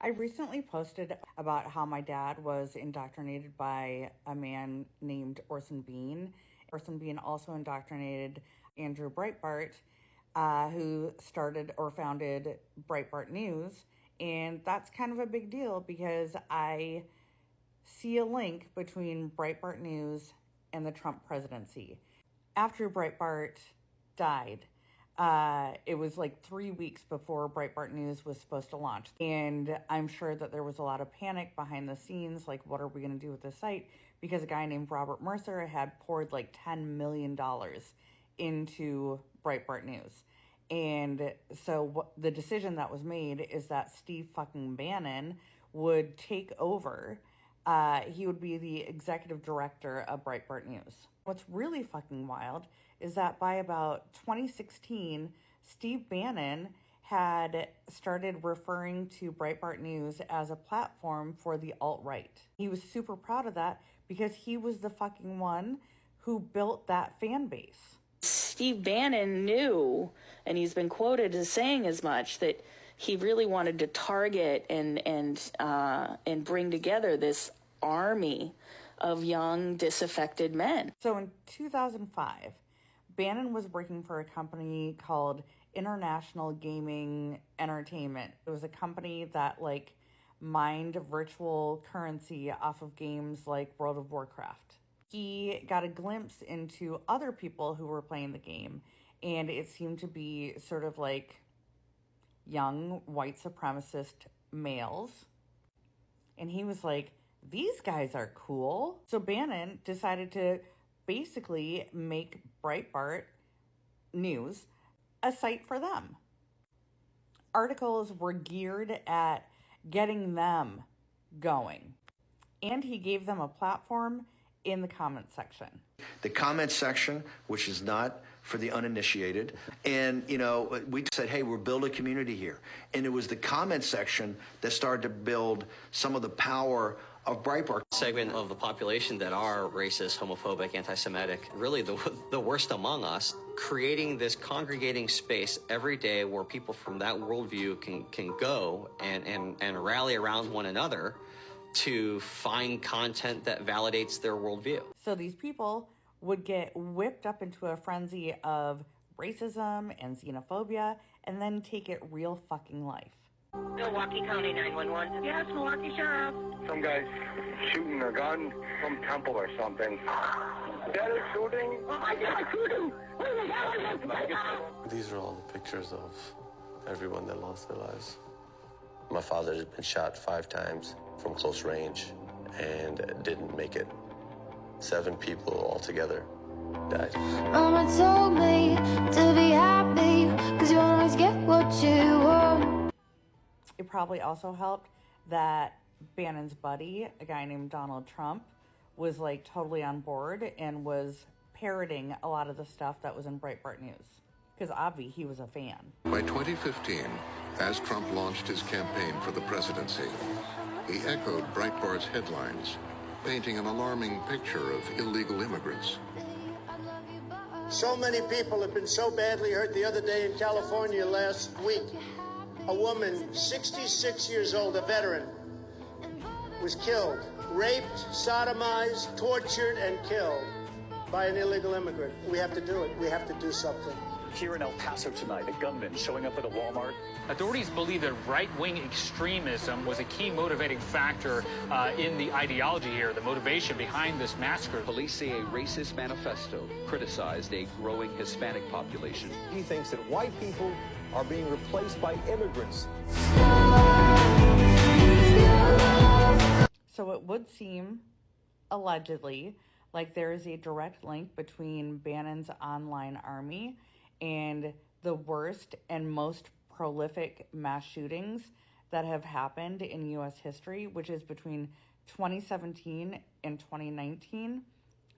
I recently posted about how my dad was indoctrinated by a man named Orson Bean. Orson Bean also indoctrinated Andrew Breitbart, who started or founded Breitbart News. And that's kind of a big deal because I see a link between Breitbart News and the Trump presidency. After Breitbart died, it was like 3 weeks before Breitbart News was supposed to launch. And I'm sure that there was a lot of panic behind the scenes, like, what are we going to do with this site? Because a guy named Robert Mercer had poured like $10 million into Breitbart News. And so the decision that was made is that Steve fucking Bannon would take over. He would be the executive director of Breitbart News. What's really fucking wild is that by about 2016, Steve Bannon had started referring to Breitbart News as a platform for the alt-right. He was super proud of that because he was the fucking one who built that fan base. Steve Bannon knew, and he's been quoted as saying as much, that he really wanted to target and bring together this army of young, disaffected men. So in 2005, Bannon was working for a company called International Gaming Entertainment. It was a company that like mined virtual currency off of games like World of Warcraft. He got a glimpse into other people who were playing the game, and it seemed to be sort of like young white supremacist males. And he was like, these guys are cool. So Bannon decided to basically make Breitbart News a site for them. Articles were geared at getting them going. And he gave them a platform in the comment section. The comment section, which is not for the uninitiated. And, you know, we said, hey, we're building a community here. And it was the comment section that started to build some of the power of Breitbart. Segment of the population that are racist, homophobic, anti-Semitic, really the worst among us, creating this congregating space every day where people from that worldview can go and rally around one another to find content that validates their worldview. So these people would get whipped up into a frenzy of racism and xenophobia and then take it real fucking life. Milwaukee County 911. Yes, Milwaukee Sheriff. Some guy's shooting a gun from temple or something. That is shooting. Oh my God, shoot him! Where the hell is this? These are all the pictures of everyone that lost their lives. My father had been shot 5 times from close range and didn't make it. 7 people altogether died. Mama told me to be happy, 'cause you always get what you want. It probably also helped that Bannon's buddy, a guy named Donald Trump, was like totally on board and was parroting a lot of the stuff that was in Breitbart News. Because obviously he was a fan. By 2015, as Trump launched his campaign for the presidency, he echoed Breitbart's headlines, painting an alarming picture of illegal immigrants. So many people have been so badly hurt. The other day in California last week, a woman, 66 years old, a veteran, was killed, raped, sodomized, tortured, and killed by an illegal immigrant. We have to do it. We have to do something. Here in El Paso tonight, a gunman showing up at a Walmart. Authorities believe that right-wing extremism was a key motivating factor in the ideology here, the motivation behind this massacre. Police say a racist manifesto criticized a growing Hispanic population. He thinks that white people are being replaced by immigrants. So it would seem, allegedly, like there is a direct link between Bannon's online army and the worst and most prolific mass shootings that have happened in U.S. history, which is between 2017 and 2019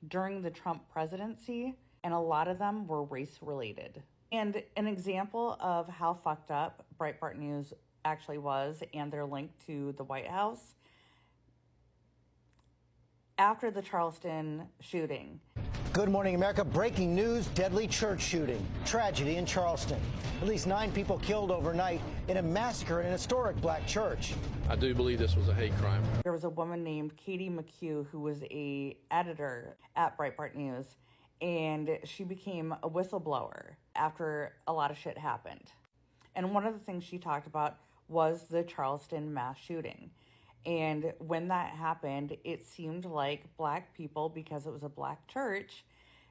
during the Trump presidency, and a lot of them were race-related. And an example of how fucked up Breitbart News actually was and their link to the White House, after the Charleston shooting, Good morning, America. Breaking news, deadly church shooting. Tragedy in Charleston. At least 9 people killed overnight in a massacre in an historic black church. I do believe this was a hate crime. There was a woman named Katie McHugh who was a editor at Breitbart News, and she became a whistleblower after a lot of shit happened. And one of the things she talked about was the Charleston mass shooting. And when that happened, it seemed like black people, because it was a black church,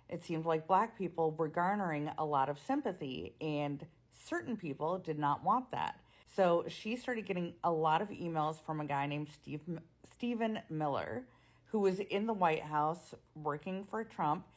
it seemed like black people were garnering a lot of sympathy, and certain people did not want that. So she started getting a lot of emails from a guy named Stephen Miller, who was in the White House working for Trump.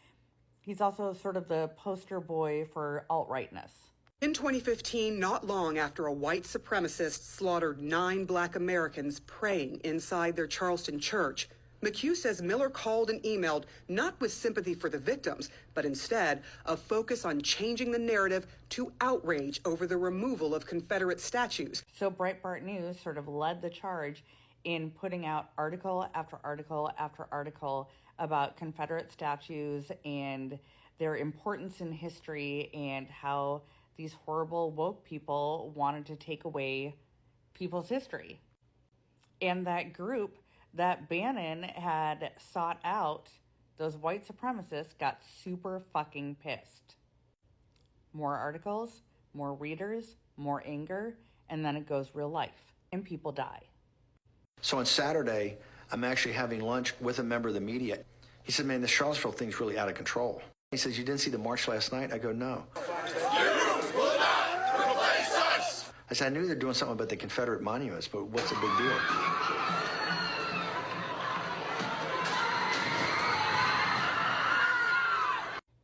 He's also sort of the poster boy for alt-rightness. In 2015, not long after a white supremacist slaughtered 9 black Americans praying inside their Charleston church, McHugh says Miller called and emailed not with sympathy for the victims, but instead a focus on changing the narrative to outrage over the removal of Confederate statues. So Breitbart News sort of led the charge in putting out article after article after article about Confederate statues and their importance in history and how these horrible woke people wanted to take away people's history. And that group that Bannon had sought out, those white supremacists, got super fucking pissed. More articles, more readers, more anger, and then it goes real life, and people die. So on Saturday, I'm actually having lunch with a member of the media. He said, man, the Charlottesville thing's really out of control. He says, you didn't see the march last night? I go, no. I said, I knew they're doing something about the Confederate monuments, but what's the big deal?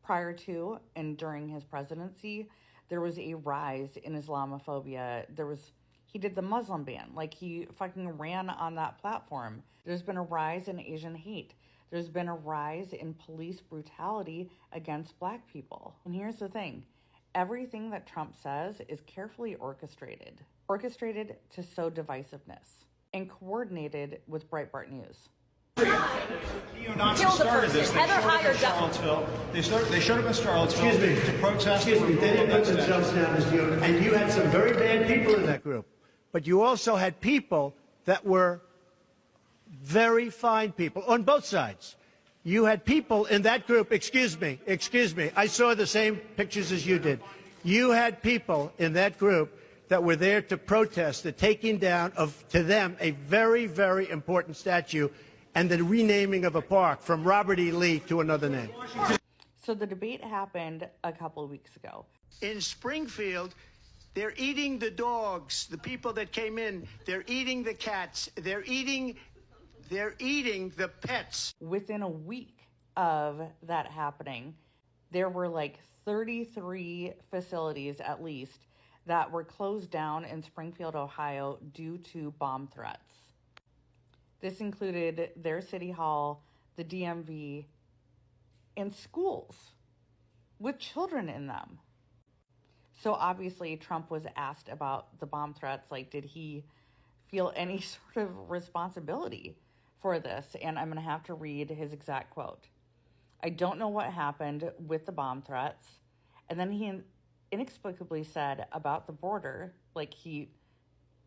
Prior to and during his presidency, there was a rise in Islamophobia. He did the Muslim ban, like he fucking ran on that platform. There's been a rise in Asian hate. There's been a rise in police brutality against black people. And here's the thing. Everything that Trump says is carefully orchestrated to sow divisiveness, and coordinated with Breitbart News. Neo-Nazis started this. They showed up in Charlottesville. They showed up in Charlottesville to protest. Excuse me, they didn't put themselves down as neo, and you had some very bad people in that group. But you also had people that were very fine people on both sides. You had people in that group, excuse me, I saw the same pictures as you did. You had people in that group that were there to protest the taking down of, to them, a very, very important statue and the renaming of a park from Robert E. Lee to another name. So the debate happened a couple of weeks ago. In Springfield, they're eating the dogs, the people that came in. They're eating the cats. They're eating the pets. Within a week of that happening, there were like 33 facilities at least that were closed down in Springfield, Ohio due to bomb threats. This included their city hall, the DMV, and schools with children in them. So obviously Trump was asked about the bomb threats, like did he feel any sort of responsibility for this? And I'm going to have to read his exact quote. I don't know what happened with the bomb threats. And then he inexplicably said about the border, like he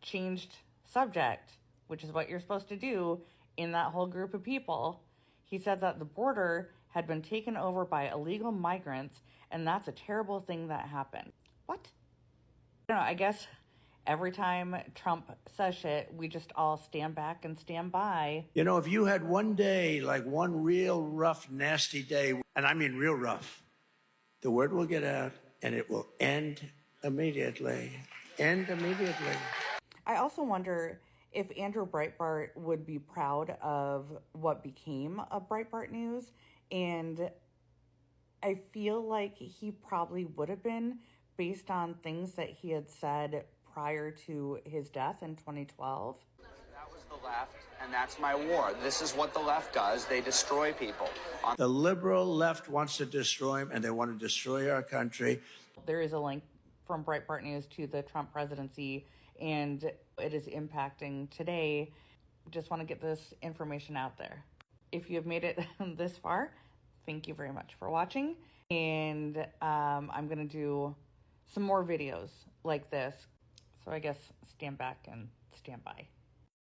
changed subject, which is what you're supposed to do in that whole group of people. He said that the border had been taken over by illegal migrants, and that's a terrible thing that happened. What? I don't know, I guess every time Trump says shit, we just all stand back and stand by. You know, if you had one day, like one real rough, nasty day, and I mean real rough, the word will get out and it will end immediately. End immediately. I also wonder if Andrew Breitbart would be proud of what became of Breitbart News. And I feel like he probably would have been, based on things that he had said prior to his death in 2012. That was the left, and that's my war. This is what the left does. They destroy people. The liberal left wants to destroy him, and they want to destroy our country. There is a link from Breitbart News to the Trump presidency, and it is impacting today. Just want to get this information out there. If you have made it this far, Thank you very much for watching. And I'm going to do some more videos like this. So I guess stand back and stand by.